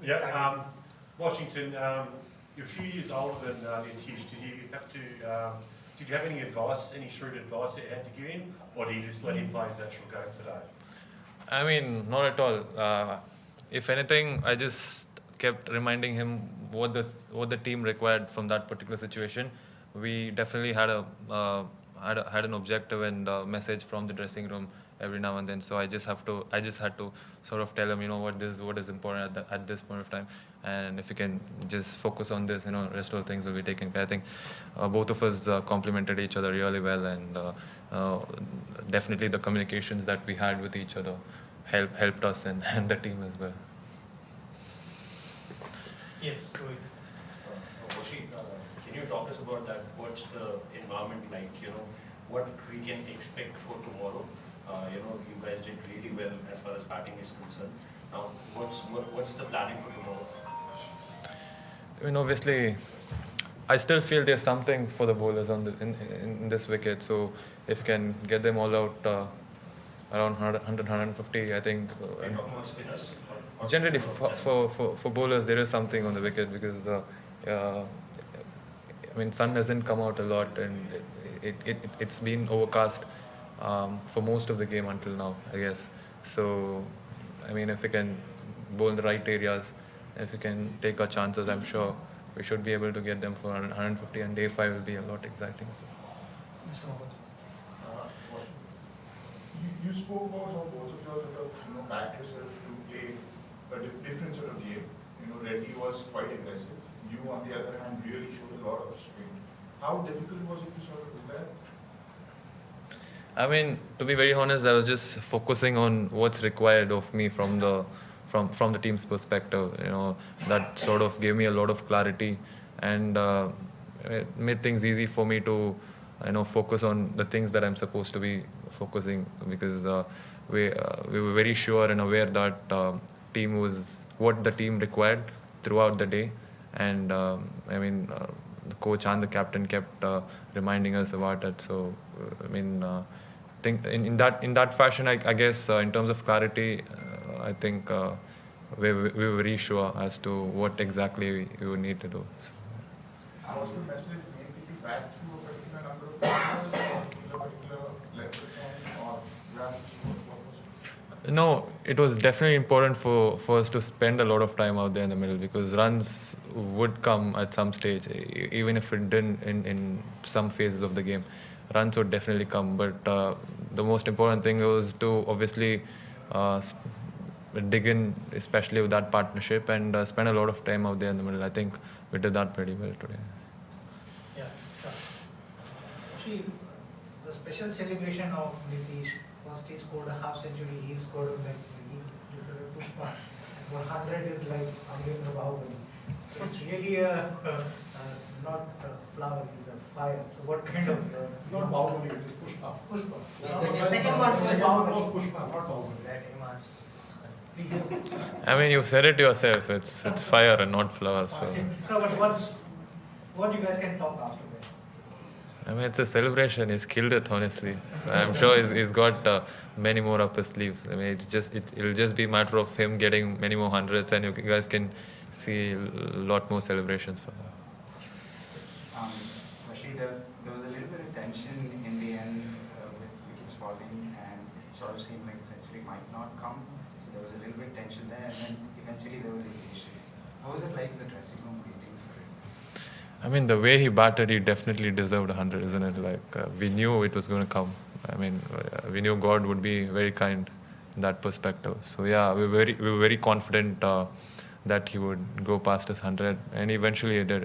Yeah, Washington, you're a few years older than Tish. Did you have any advice, any shrewd advice that you had to give him, or do you just let him play his natural game today? I mean, not at all. If anything, I just kept reminding him what the team required from that particular situation. We definitely had an objective and message from the dressing room every now and then. So I just had to sort of tell him, what is important at this point of time, and if you can just focus on this, rest of the things will be taken care. I think both of us complemented each other really well, and uh, definitely the communications that we had with each other helped us and the team as well. Yes, Rohit. Moshi, can you talk us about that? What's the environment like? What we can expect for tomorrow? You guys did really well as far as batting is concerned. Now, what's the planning for tomorrow? I mean, obviously, I still feel there's something for the bowlers in this wicket. So if you can get them all out around 100, 150, I think. Are you talking about spinners? Generally, for bowlers, there is something on the wicket because I mean, sun hasn't come out a lot, and it's been overcast for most of the game until now, I guess. So, I mean, if we can bowl in the right areas, if we can take our chances, I'm sure we should be able to get them for 150, and day 5 will be a lot exciting as well. Mr. Mohammed. You spoke about how both of you sort of backed yourself to play a different sort of game. Reddy was quite aggressive. You, on the other hand, really showed a lot of restraint. How difficult was it to sort of do that? I mean, to be very honest, I was just focusing on what's required of me from the team's perspective. That sort of gave me a lot of clarity, and it made things easy for me to focus on the things that I'm supposed to be focusing, because we were very sure and aware that team was what the team required throughout the day, and I mean, the coach and the captain kept reminding us about it. So I mean, think in that fashion, I guess in terms of clarity, I think we were very sure as to what exactly we would need to do. So. Was the message mainly to back through a particular number of players, or in a particular length of time, or runs? What was it? No, it was definitely important for us to spend a lot of time out there in the middle, because runs would come at some stage, even if it didn't in some phases of the game. Runs would definitely come, but the most important thing was to obviously dig in, especially with that partnership, and spend a lot of time out there in the middle. I think we did that pretty well today. Yeah, sure. Actually, the special celebration of Nitish, first he scored a half century, he scored he scored a pushpa, and 100 is like Amrendra Bahubali. So it's really not a flower, it's a fire. So what kind of... Not Bahubali, it is Pushpa. Pushpa. The second one was Pushpa, not Bahubali. Please. I mean, you said it yourself. It's fire and not flower. So. No, but what you guys can talk after that? I mean, it's a celebration. He's killed it, honestly. So I'm sure he's got many more up his sleeves. I mean, it'll just be a matter of him getting many more hundreds, and you guys can see a lot more celebrations for him. Actually, there was a little bit of tension in the end with wickets falling, and it sort of seemed like the century might not come. So there was a little bit of tension there, and then eventually there was a issue. How was it like in the dressing room waiting for it? I mean, the way he batted, he definitely deserved 100, isn't it? Like, we knew it was going to come. I mean, we knew God would be very kind in that perspective. So yeah, we were very confident that he would go past his 100, and eventually it did.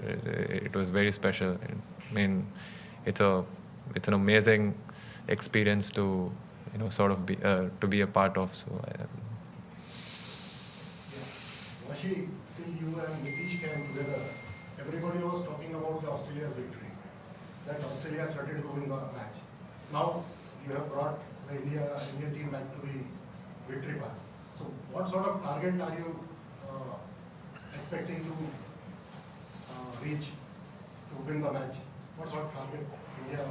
It was very special. I mean, it's an amazing experience to sort of be a part of. So. Vashi, till you and Nitish came together, everybody was talking about the Australia's victory, that Australia started to win the match. Now you have brought the Indian team back to the victory path. So what sort of target are you expecting to reach to win the match? What sort of target India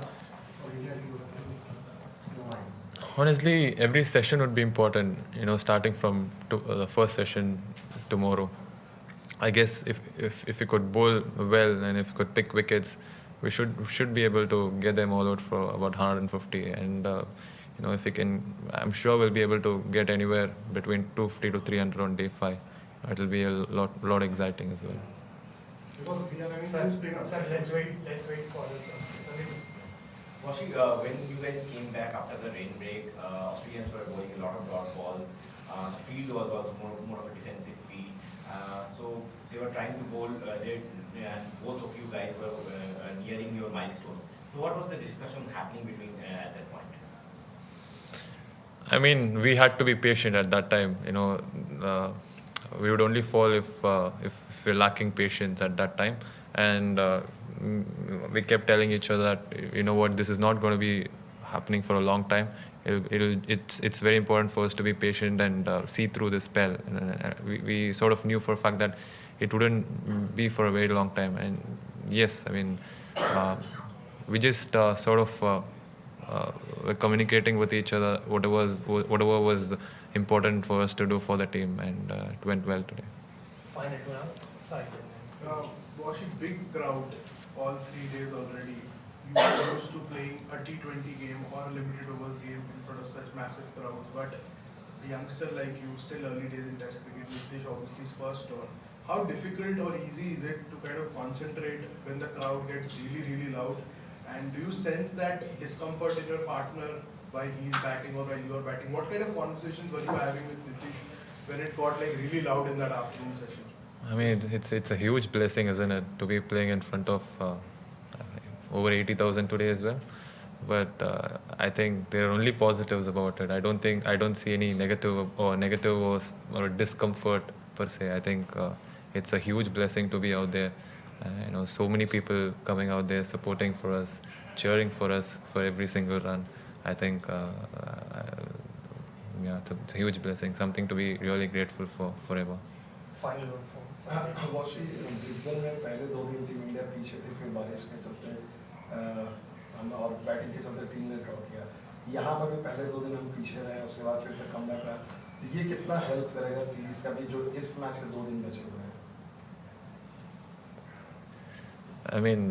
do you have in your mind? Honestly, every session would be important. Starting from the first session tomorrow, I guess if we could bowl well and if we could pick wickets, we should be able to get them all out for about 150. And if we can, I'm sure we'll be able to get anywhere between 250 to 300 on day 5. It'll be a lot exciting as well. Because we are having Sir, two spinners. sir, let's wait for this. Washing, when you guys came back after the rain break, Australians were bowling a lot of dot balls. The field was also more of a defensive field. So they were trying to bowl, and both of you guys were nearing your milestones. So what was the discussion happening between at that point? I mean, we had to be patient at that time. We would only fall if we're lacking patience at that time. And we kept telling each other that, you know what, this is not going to be happening for a long time. It's very important for us to be patient and see through this spell. And we sort of knew for a fact that it wouldn't be for a very long time. And yes, I mean, we just sort of were communicating with each other whatever was important for us to do for the team, and it went well today. Final two now. Sorry. Watching big crowd all 3 days already. You are used to playing a T20 game or a limited overs game in front of such massive crowds, but a youngster like you, still early days in Test cricket, Nitish obviously is first tour. How difficult or easy is it to kind of concentrate when the crowd gets really loud? And do you sense that discomfort in your partner while he's batting or while you're batting? What kind of conversations were you having with Nitish when it got like really loud in that afternoon session? I mean, it's a huge blessing, isn't it, to be playing in front of over 80,000 today as well. But I think there are only positives about it. I don't see any negative or discomfort per se. I think it's a huge blessing to be out there. So many people coming out there supporting for us, cheering for us for every single run. I think it's a huge blessing, something to be really grateful for forever. Final one for. Washi Brisbane में पहले 2 दिन team India पीछे थी, फिर बारिश के चलते हम और बैटिंग के चलते टीम ने ड्रॉ किया. यहाँ पर भी पहले 2 दिन हम पीछे रहे, उसके बाद फिर से कमबैक रहा. ये कितना हेल्प करेगा सीरीज का भी जो इस मैच के 2 दिन बचे हुए हैं? I mean,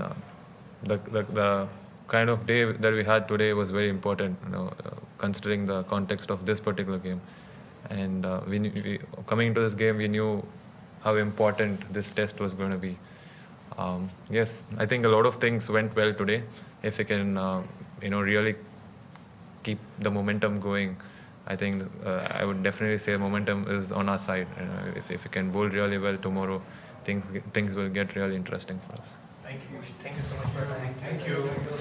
the kind of day that we had today was very important, considering the context of this particular game. And we coming into this game, we knew how important this test was going to be. Yes, I think a lot of things went well today. If we can, really keep the momentum going, I think I would definitely say momentum is on our side. If we can bowl really well tomorrow, things will get really interesting for us. Thank you so much for your time. Thank you.